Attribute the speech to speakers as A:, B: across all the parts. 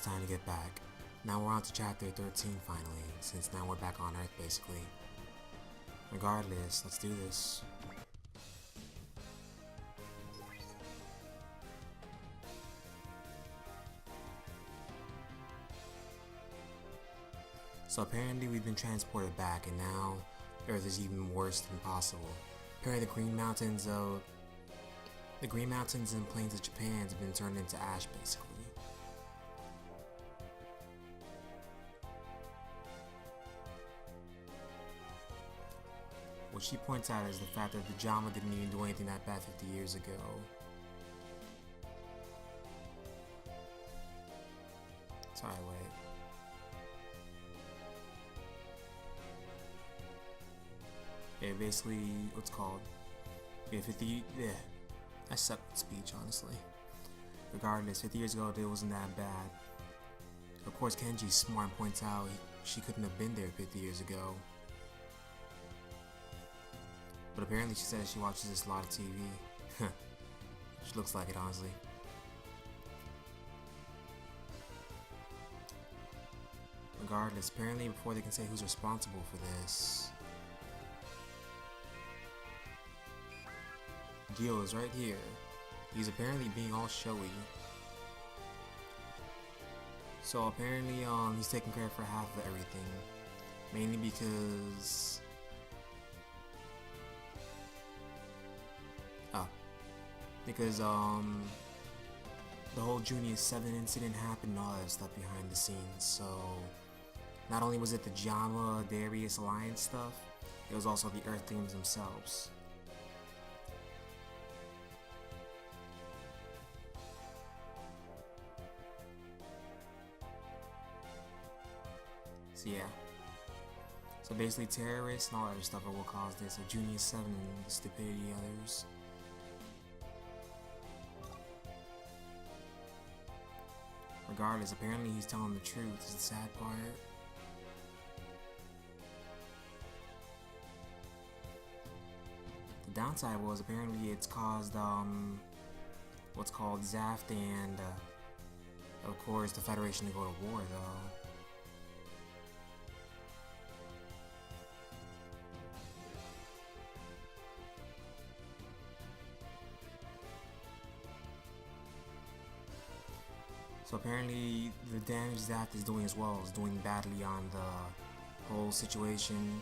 A: time to get back. Now we're on to chapter 13 finally, since now we're back on Earth basically. Regardless, let's do this. So apparently we've been transported back and now Earth is even worse than possible. Apparently the Green Mountains and plains of Japan have been turned into ash basically. What she points out is the fact that the Jama didn't even do anything that bad 50 years ago. Sorry, wait. Yeah, basically, what's called? Yeah, 50. Yeah, I suck at speech, honestly. Regardless, 50 years ago, it wasn't that bad. Of course, Kenji's smart and points out she couldn't have been there 50 years ago. But apparently she says she watches this a lot of TV. Which looks like it, honestly. Regardless, apparently before they can say who's responsible for this, Gil is right here. He's apparently being all showy. So apparently he's taking credit for half of everything. Mainly because the whole Junior 7 incident happened and all that stuff behind the scenes. So not only was it the Jama Darius Alliance stuff, it was also the Earthlings themselves. So yeah. So basically terrorists and all that other stuff are what caused this. So Junior 7 and the stupidity others. Regardless, apparently he's telling the truth is the sad part. The downside was apparently it's caused what's called Zaft and of course the Federation to go to war though. So apparently the damage Zaft is doing as well is doing badly on the whole situation.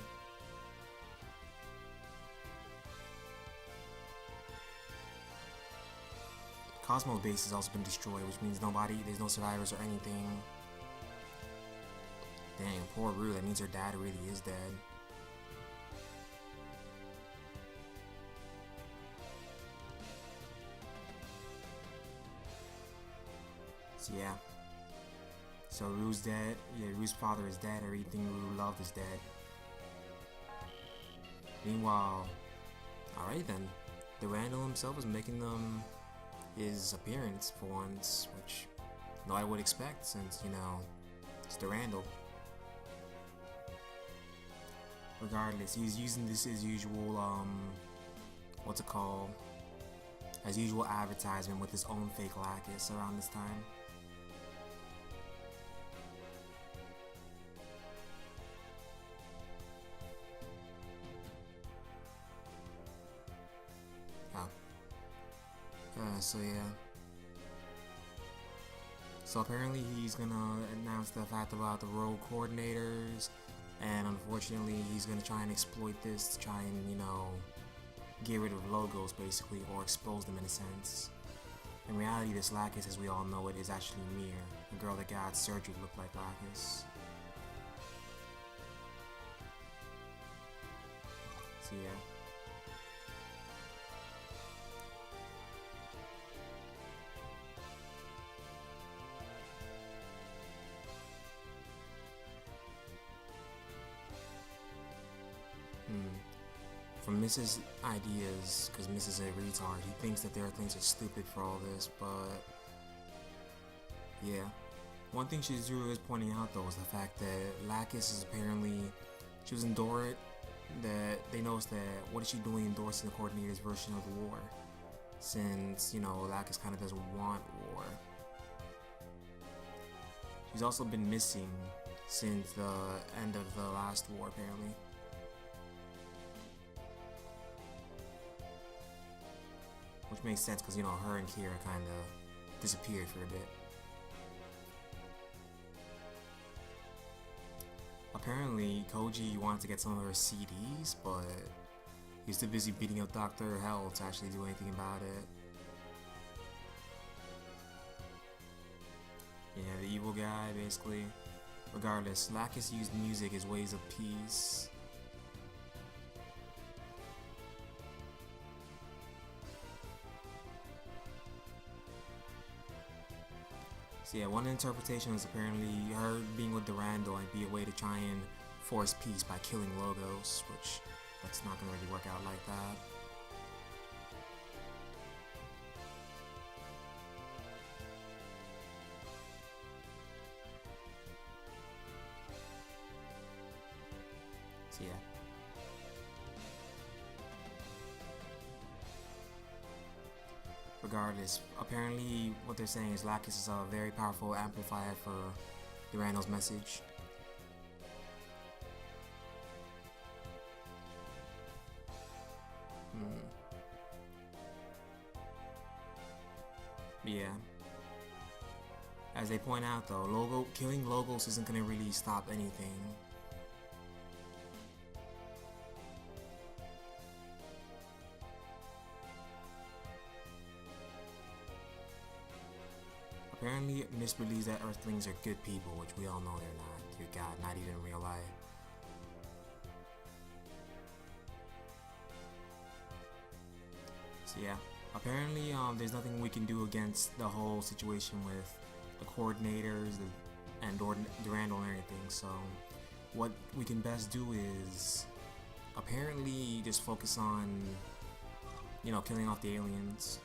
A: Cosmo base has also been destroyed, which means there's no survivors or anything. Dang, poor Rue, that means her dad really is dead. So yeah. So Rue's dead. Yeah, Rue's father is dead. Everything Rue loved is dead. Meanwhile, alright then. The Randall himself is making his appearance for once, which nobody would expect since, you know, it's the Randall. Regardless, he's using this as usual, what's it called? As usual advertisement with his own fake Lacus around this time. So yeah. So apparently he's gonna announce the fact about the road coordinators, and unfortunately he's gonna try and exploit this to try and, you know, get rid of logos basically, or expose them in a sense. In reality, this Lacus, as we all know it, is actually Mir, the girl that got surgery looked like Lacus. So yeah. From Mrs. ideas, because Mrs. is a retard, he thinks that the Earthlings are stupid for all this, but yeah. One thing Shizuru is pointing out though is the fact that Lacus is apparently, she was endorsed, that they noticed that what is she doing endorsing the coordinator's version of the war, since, you know, Lacus kind of doesn't want war. He's also been missing since the end of the last war, apparently. Which makes sense because, you know, her and Kira kind of disappeared for a bit. Apparently, Koji wanted to get some of her CDs, but he's too busy beating up Dr. Hell to actually do anything about it. Yeah, the evil guy, basically. Regardless, Lacus used music as ways of peace. So yeah, one interpretation is apparently her being with Durandal might be a way to try and force peace by killing Logos, which that's not gonna really work out like that. So yeah. Regardless, apparently what they're saying is Lacus is a very powerful amplifier for Durandal's message. Yeah. As they point out though, killing Logos isn't gonna really stop anything. Apparently, Mist believes that Earthlings are good people, which we all know they're not. Dear God, not even in real life. So yeah, apparently there's nothing we can do against the whole situation with the coordinators and Durandal and everything. So what we can best do is apparently just focus on, you know, killing off the aliens.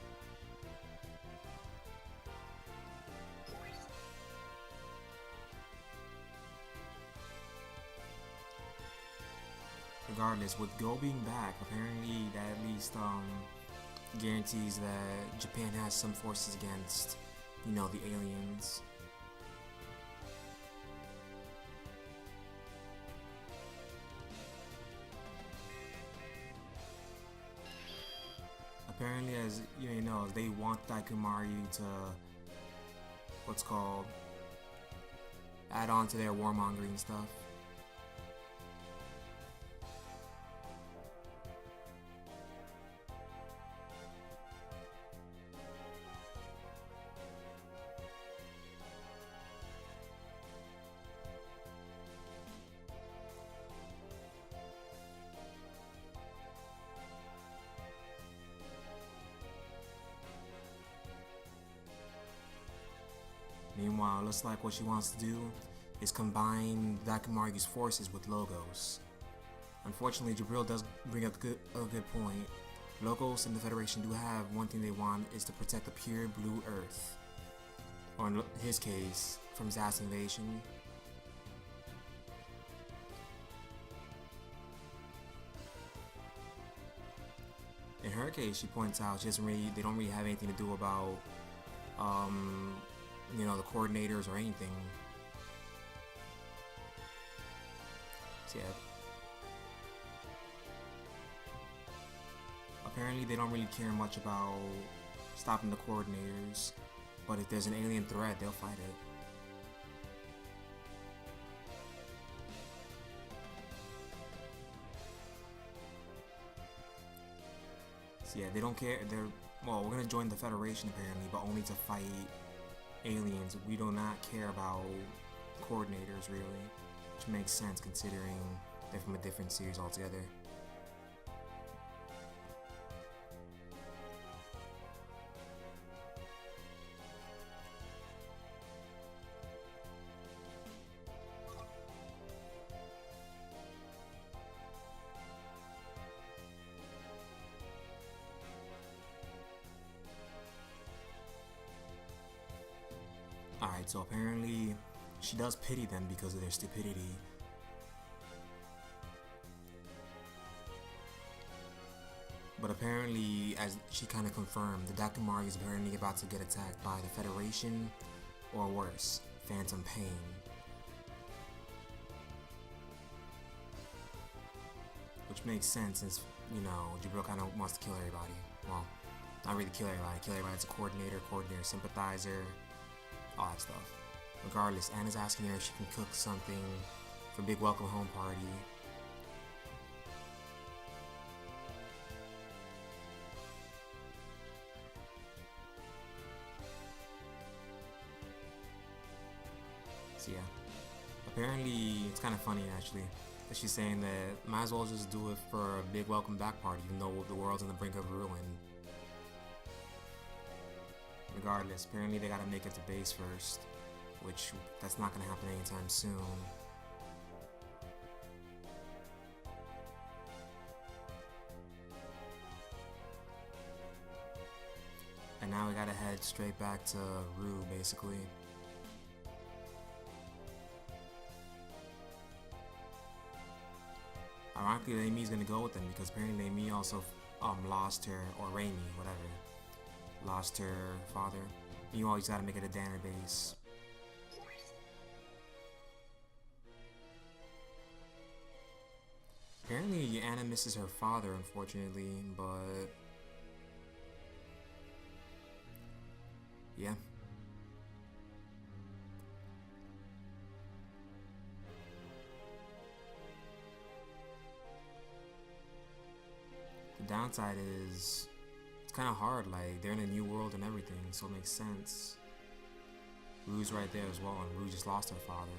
A: Regardless, with Go being back, apparently that at least guarantees that Japan has some forces against, you know, the aliens. Apparently, as you may know, they want Daikumaru to, what's called, add on to their warmongering stuff. Meanwhile, looks like what she wants to do is combine Dakimaru's forces with Logos. Unfortunately, Jabril does bring up a good point. Logos and the Federation do have one thing they want, is to protect the pure blue Earth. Or in his case, from Zas invasion. In her case, she points out they don't really have anything to do about you know, the coordinators or anything. So yeah. Apparently they don't really care much about stopping the coordinators, but if there's an alien threat, they'll fight it. So yeah, they don't care. Well, we're gonna join the Federation apparently, but only to fight aliens. We do not care about coordinators really, which makes sense considering they're from a different series altogether. Alright, so apparently she does pity them because of their stupidity. But apparently, as she kind of confirmed, the Dakimaru is apparently about to get attacked by the Federation, or worse, phantom pain. Which makes sense since, you know, Jabril kind of wants to kill everybody. Well, not really kill everybody. Kill everybody as a coordinator, sympathizer, all that stuff. Regardless, Anna's asking her if she can cook something for a big welcome home party. So yeah, apparently it's kind of funny actually that she's saying that might as well just do it for a big welcome back party even though the world's on the brink of ruin. Regardless, apparently they gotta make it to base first, which that's not gonna happen anytime soon. And now we gotta head straight back to Rue, basically. Ironically, Amy's gonna go with them because apparently Amy also lost her, or Raimi, whatever, lost her father. You always gotta make it a Danner base. Apparently Anna misses her father, unfortunately, but yeah. The downside is it's kind of hard, like they're in a new world and everything, so it makes sense. Rue's right there as well, and Rue just lost her father.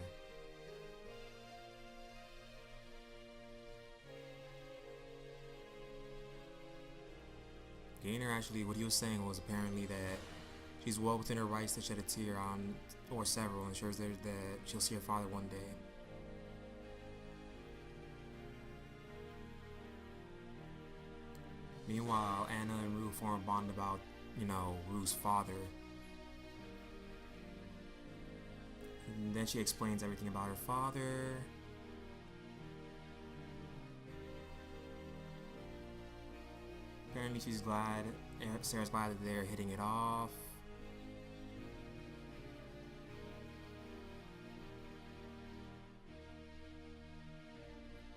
A: Gainer actually, what he was saying was apparently that she's well within her rights to shed a tear on, or several, and ensures that she'll see her father one day. Meanwhile, Anna and Rue form a bond about, you know, Rue's father. And then she explains everything about her father. Apparently she's glad, Sarah's glad that they're hitting it off.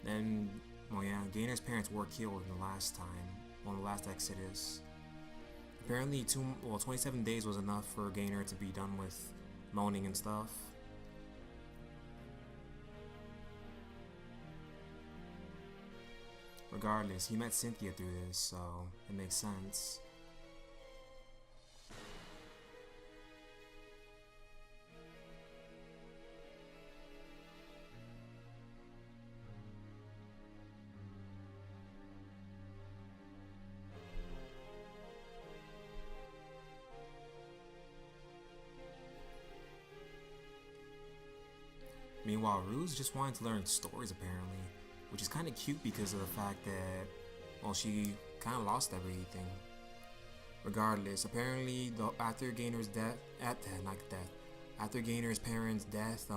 A: Then, well yeah, Gainer's parents were killed in the last time, on the last Exodus. Apparently 27 days was enough for Gainer to be done with moaning and stuff. Regardless, he met Cynthia through this, so it makes sense. Meanwhile, Rue's just wanting to learn stories apparently, which is kind of cute because of the fact that, well, she kind of lost everything. Regardless, apparently, after Gainer's death, after Gainer's parents' death,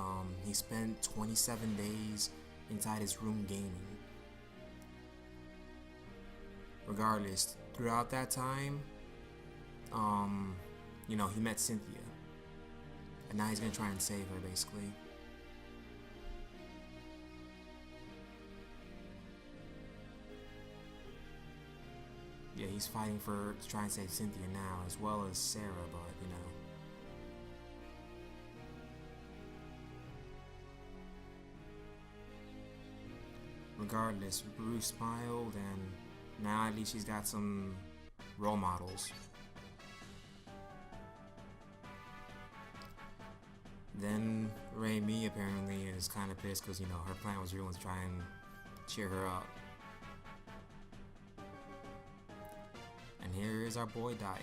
A: he spent 27 days inside his room gaming. Regardless, throughout that time, you know, he met Cynthia, and now he's gonna try and save her, basically. Yeah, he's fighting to try and save Cynthia now, as well as Sarah, but, you know. Regardless, Bruce smiled, and now at least she's got some role models. Then Raimi apparently is kind of pissed because, you know, her plan was ruined to try and cheer her up. And here is our boy Daya,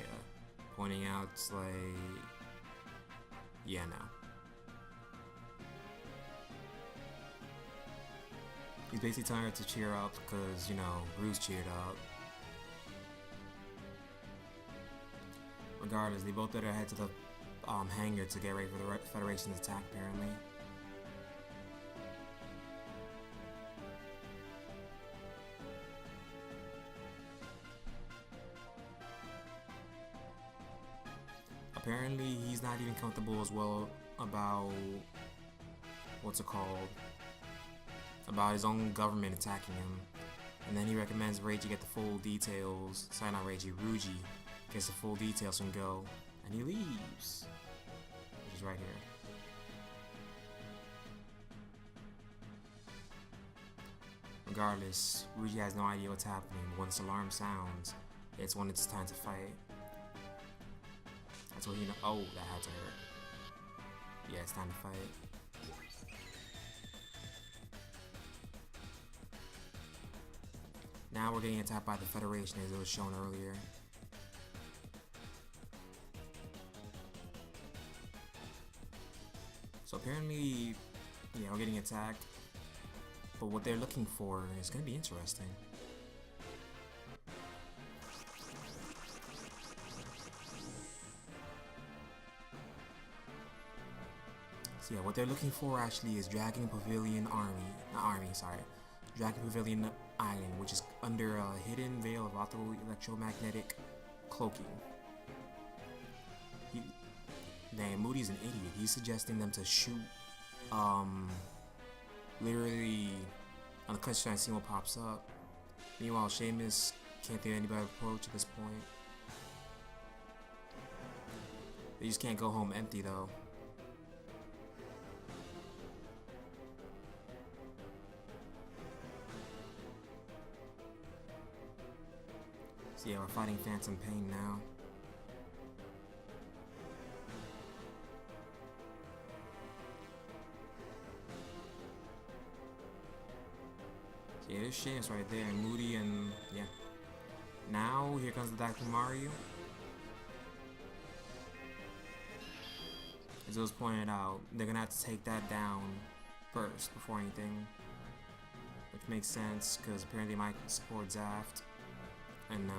A: pointing out, like, yeah, no. He's basically telling her to cheer up because, you know, Bruce cheered up. Regardless, they both let her head to the hangar to get ready for the Federation's attack, apparently. Apparently, he's not even comfortable as well about what's it called? About his own government attacking him. And then he recommends Reiji get the full details. Sorry, not Reiji, Ruji gets the full details from Go. And he leaves. Which is right here. Regardless, Ruji has no idea what's happening, but once the alarm sounds, it's when it's time to fight. That's what he knows. Oh, that had to hurt. Yeah, it's time to fight. Now we're getting attacked by the Federation as it was shown earlier. So apparently, yeah, we're getting attacked. But what they're looking for is going to be interesting. So yeah, what they're looking for actually is Dragon Pavilion Dragon Pavilion Island, which is under a hidden veil of electromagnetic cloaking. Damn, Moody's an idiot. He's suggesting them to shoot, literally on the cutscene, see what pops up. Meanwhile, Seamus can't think of anybody to approach at this point. They just can't go home empty though. So yeah, we're fighting Phantom Pain now. Yeah, there's Seamus right there, and Moody, and yeah. Now, here comes the Dr. Mario. As it was pointed out, they're gonna have to take that down first before anything. Which makes sense, because apparently they might support Zaft. And no.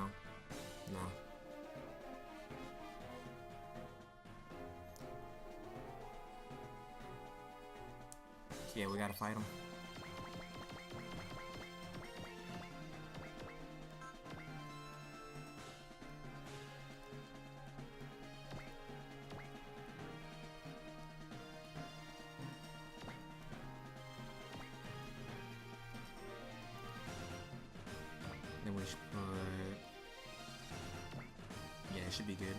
A: So yeah, we gotta fight him. Then we should put... yeah, it should be good.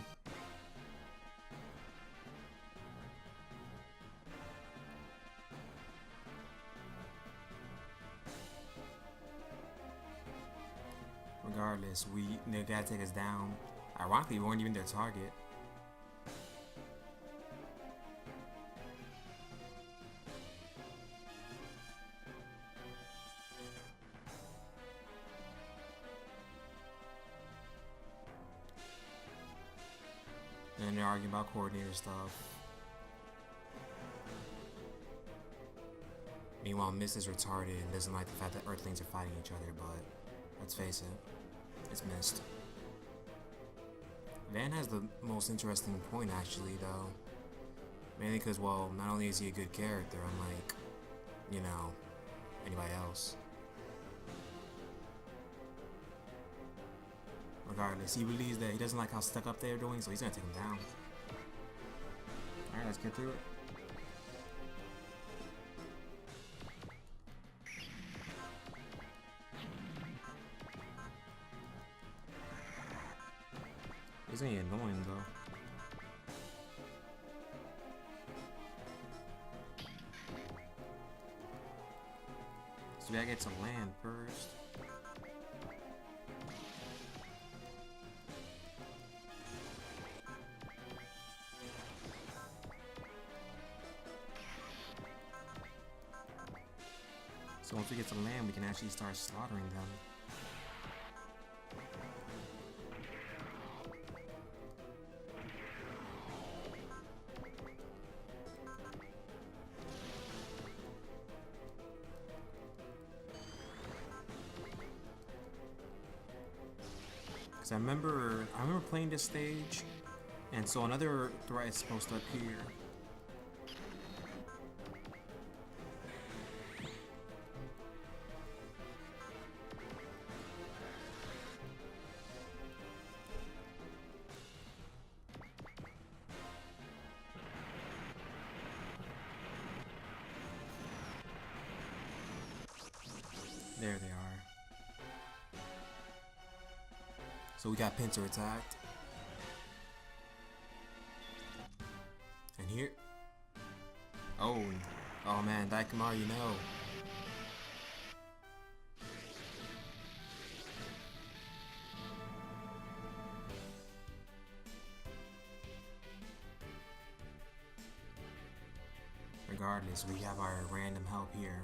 A: Regardless, they gotta take us down. Ironically, we weren't even their target. And they're arguing about coordinator stuff. Meanwhile, Mist is retarded and doesn't like the fact that Earthlings are fighting each other, but let's face it, it's Mist. Van has the most interesting point actually though. Mainly because, well, not only is he a good character, unlike, you know, anybody else. Regardless, he believes that he doesn't like how stuck up they're doing, so he's gonna take him down. Alright, let's get through it. This ain't annoying though. So we gotta get to land first. So once we get to land, we can actually start slaughtering them. Cause I remember playing this stage, and so another threat is supposed to appear. There they are. So we got Pincer attacked. And here. Oh man, Daikamaru, you know. Regardless, we have our random help here.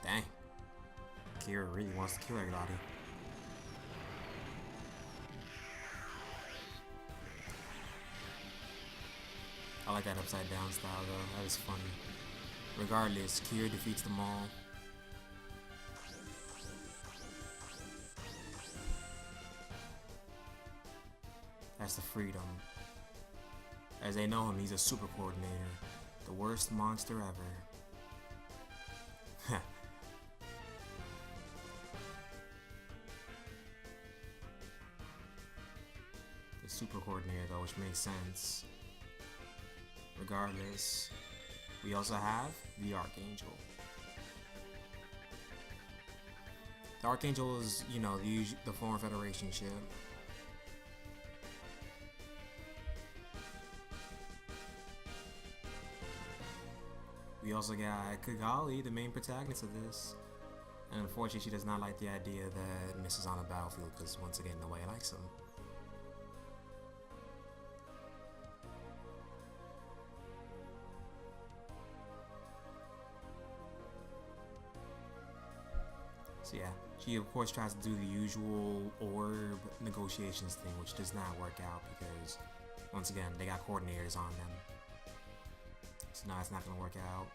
A: Dang. Kira really wants to kill everybody. I like that upside down style though, that is funny. Regardless, Kira defeats them all. That's the freedom. As they know him, he's a super coordinator. The worst monster ever. The super coordinator though, which makes sense. Regardless, we also have the Archangel. The Archangel is, you know, the former Federation ship. We also got Kigali, the main protagonist of this. And unfortunately, she does not like the idea that Miss is on the battlefield because, once again, nobody likes him. So yeah, she of course tries to do the usual orb negotiations thing, which does not work out because, once again, they got coordinators on them. So now it's not gonna work out.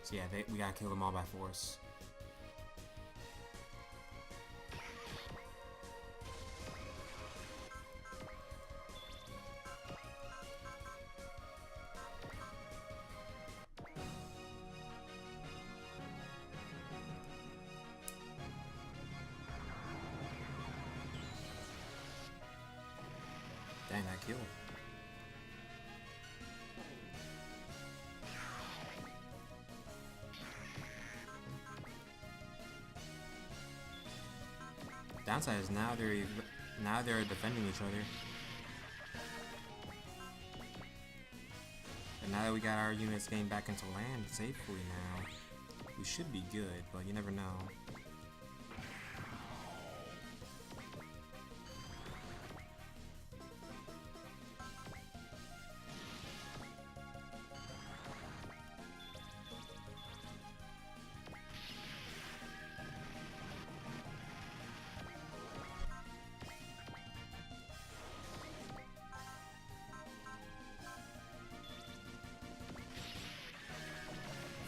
A: So yeah, we gotta kill them all by force. Dang, that killed. Downside is now they're defending each other. And now that we got our units getting back into land safely now, we should be good, but you never know.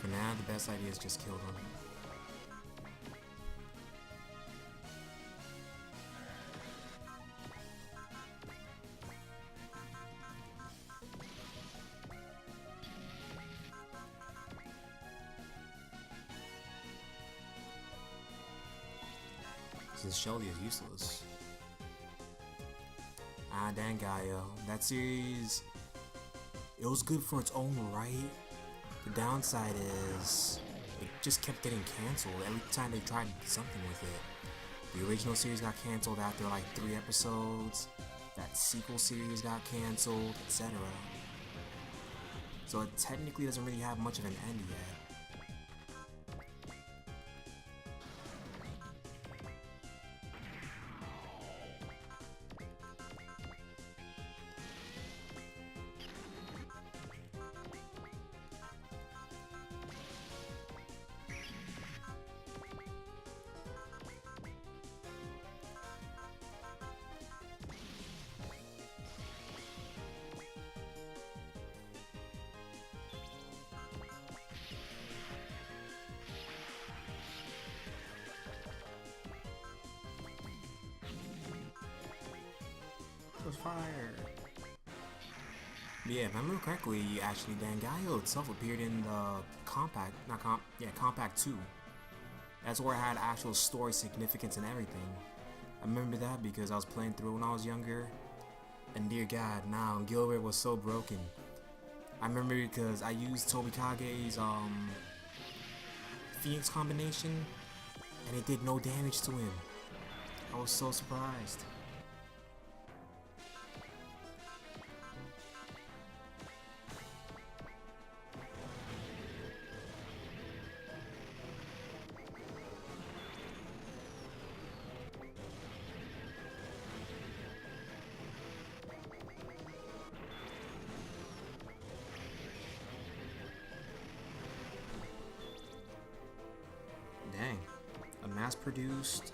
A: For now, the best idea is just kill them. Since Shelly is useless. Ah, dang, Gaio. That series, it was good for its own right. The downside is it just kept getting canceled every time they tried something with it. The original series got canceled after like 3 episodes. That sequel series got canceled, etc. So it technically doesn't really have much of an end yet. Fire. Yeah, if I remember correctly, actually, Dangaio itself appeared in the Compact 2. That's where it had actual story significance and everything. I remember that because I was playing through when I was younger, and dear God, now Gilbert was so broken. I remember because I used Tobikage's Phoenix combination, and it did no damage to him. I was so surprised. Dang. A mass-produced...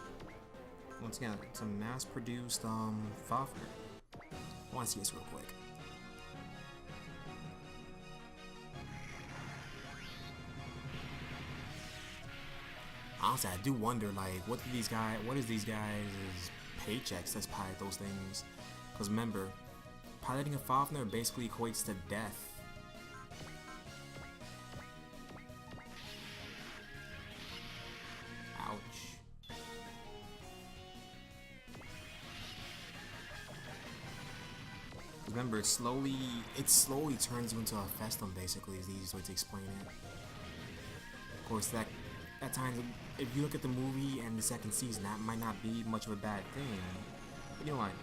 A: Once again, it's a mass-produced, Fafner. I want to see this real quick. Honestly, I do wonder, like, what is these guys' paychecks that's pilot those things? Because remember, piloting a Fafner basically equates to death. Ouch. Remember, it slowly turns you into a Festum, basically, is the easiest way to explain it. Of course, that at times, if you look at the movie and the second season, that might not be much of a bad thing. But you know what I mean.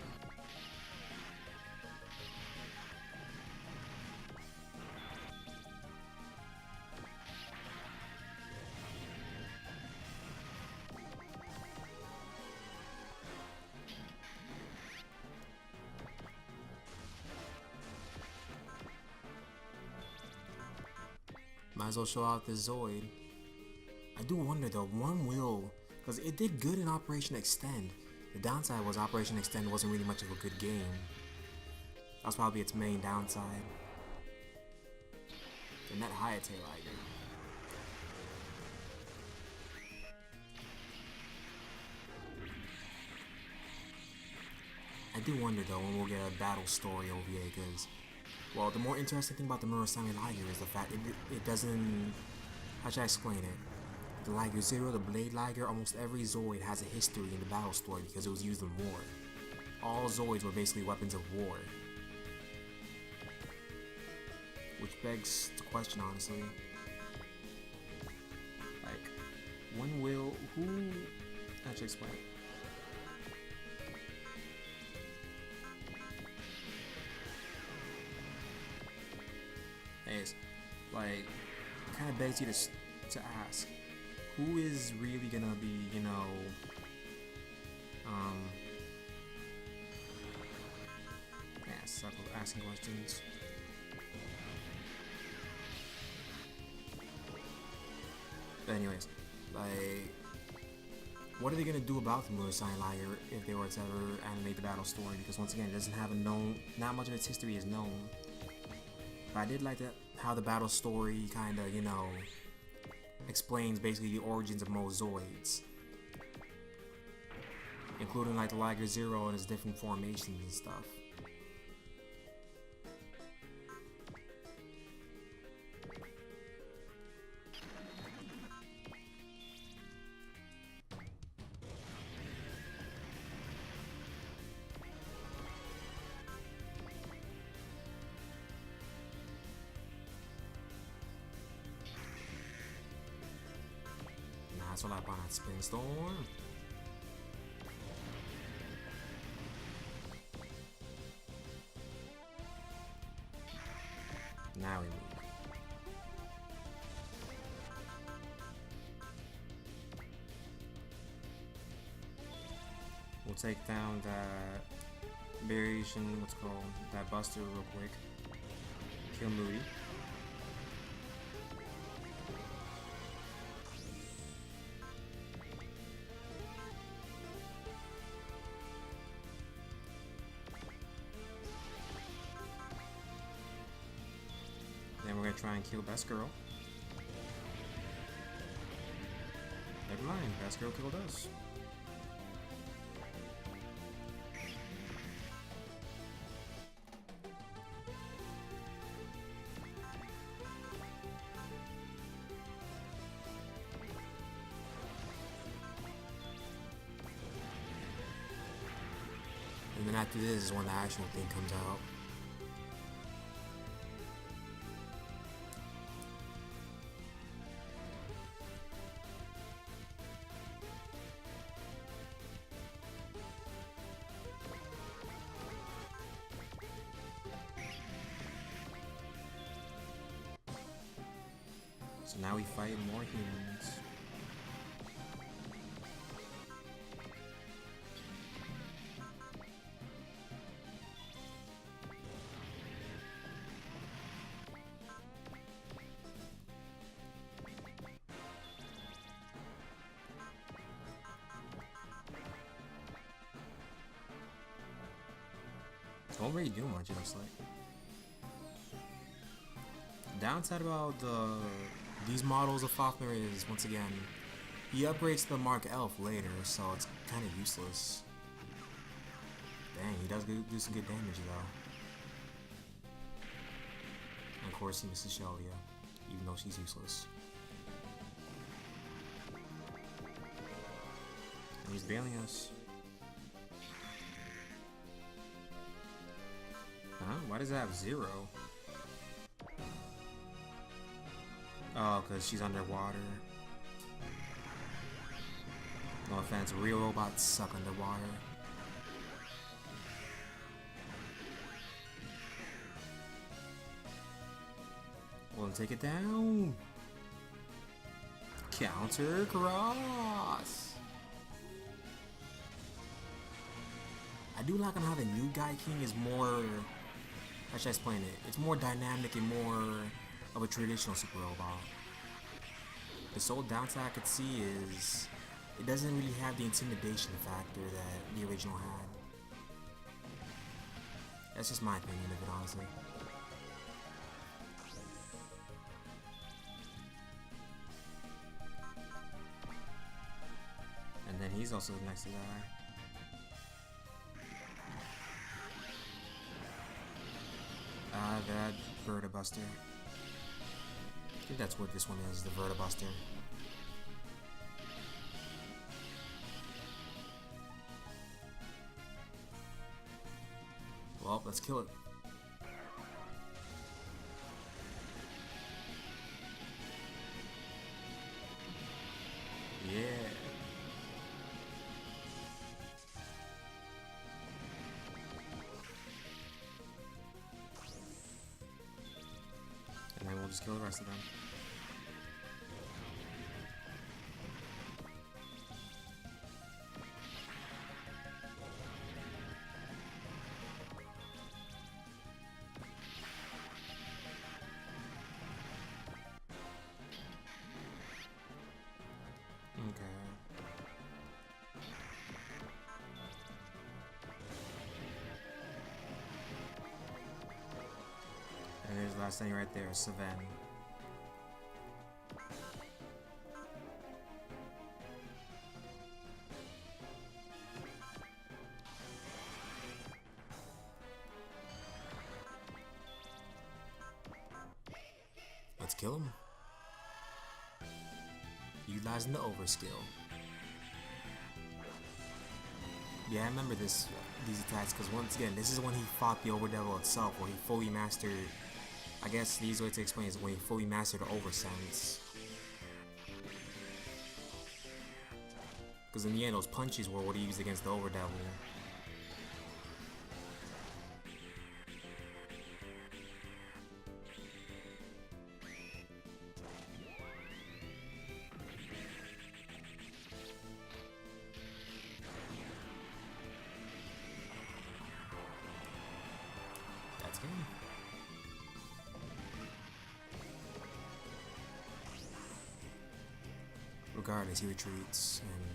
A: Might as well show out the Zoid. I do wonder though, one will, because it did good in Operation Extend. The downside was Operation Extend wasn't really much of a good game. That was probably its main downside. And that Hayate Liger. I do wonder though when we'll get a battle story OVA, because, well, the more interesting thing about the Murasame Liger is the fact it doesn't, how should I explain it? The Liger Zero, the Blade Liger, almost every Zoid has a history in the battle story because it was used in war. All Zoids were basically weapons of war. Which begs the question, honestly. Like, when will, who, how should I explain it? Anyways, like, kind of begs you to ask, who is really gonna be, you know, yeah, stop asking questions. But anyways, like, what are they gonna do about the Murasame Liger if they were to ever animate the battle story? Because once again, it doesn't have a known, not much of its history is known. But I did like that how the battle story kind of, you know, explains basically the origins of most Zoids, including like the Liger Zero and its different formations and stuff. Nice one up on that Spin Storm. Now we move. We'll take down that variation, what's called, that Buster real quick. Kill Moody. Then we're gonna try and kill Best Girl. Never mind, Best Girl killed us. And then after this is when the actual thing comes out. So now we fight more humans. Don't really do much, it looks like. Downside about these models of Fafnir is, once again, he upgrades to the Mark Elf later, so it's kind of useless. Dang, he does do some good damage though. And of course he misses Shelia, even though she's useless. And he's bailing us. Huh? Why does it have 0? Oh, because she's underwater. No offense, real robots suck underwater. Well, take it down. Counter cross. I do like on how the new Guy King is more. How should I explain it? It's more dynamic and more of a traditional super robot. The sole downside I could see is it doesn't really have the intimidation factor that the original had. That's just my opinion of it, honestly. And then he's also next to that. That Vertibuster. I think that's what this one is, the Vertibuster. Well, let's kill it. Yeah. And then we'll just kill the rest of them. And there's the last thing right there, Savan. Let's kill him. Utilizing the overskill. Yeah, I remember these attacks because once again, this is when he fought the Overdevil itself, where he fully mastered. I guess the easy way to explain is when he fully mastered the Oversense. Because in the end, those punches were what he used against the Overdevil. That's game. Regardless, he retreats, and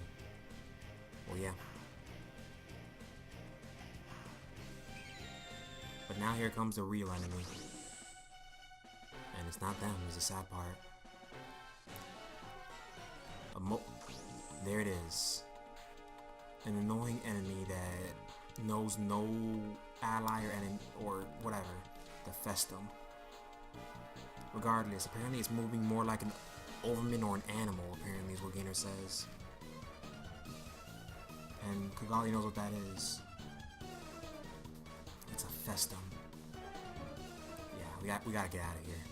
A: well, yeah. But now here comes the real enemy, and it's not them. It's the sad part. There it is. An annoying enemy that knows no ally or enemy or whatever. The Festum. Regardless, apparently it's moving more like an Overman or an animal, apparently is what Gainer says. And Kigali knows what that is. It's a Festum. Yeah, we gotta get out of here.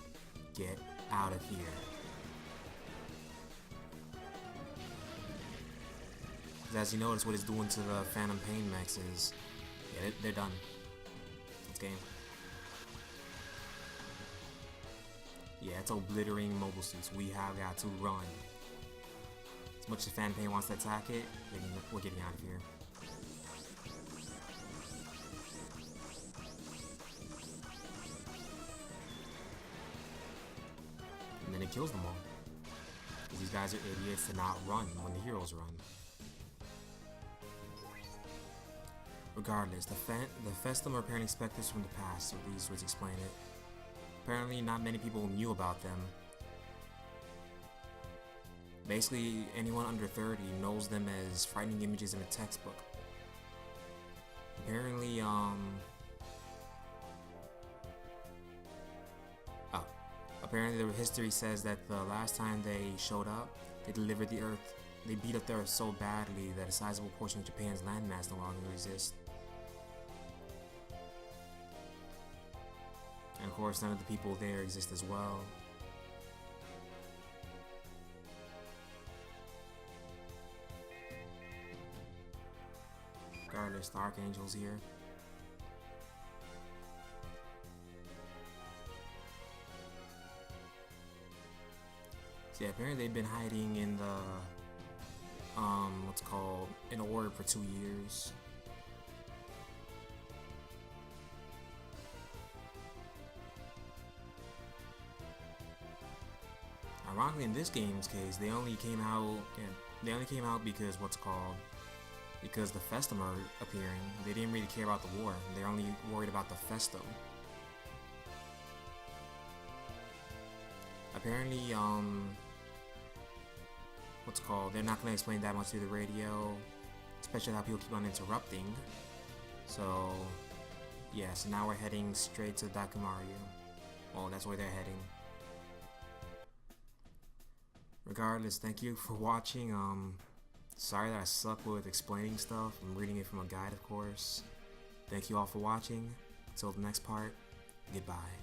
A: Get out of here. As you notice, what it's doing to the Phantom Pain mechs is, yeah, they're done. It's game. Yeah, it's obliterating mobile suits. We have got to run. As much as Fan Pain wants to attack it, we're getting out of here. And then it kills them all. Because these guys are idiots to not run when the heroes run. Regardless, the Festum are apparently specters from the past, so these words explain it. Apparently, not many people knew about them. Basically, anyone under 30 knows them as frightening images in a textbook. Apparently, apparently the history says that the last time they showed up, they delivered the Earth. They beat up the Earth so badly that a sizable portion of Japan's landmass no longer exists. And of course, none of the people there exist as well. Regardless, the Archangel's here. So yeah, apparently they've been hiding in the what's called an orb for 2 years. Ironically, in this game's case, they only came out. They only came out because because the Festum are appearing. They didn't really care about the war. They're only worried about the Festum. Apparently, they're not gonna explain that much through the radio, especially how people keep on interrupting. So, yeah. So now we're heading straight to Dakumaru. Well, that's where they're heading. Regardless, thank you for watching. Sorry that I suck with explaining stuff. I'm reading it from a guide, of course. Thank you all for watching. Until the next part, goodbye.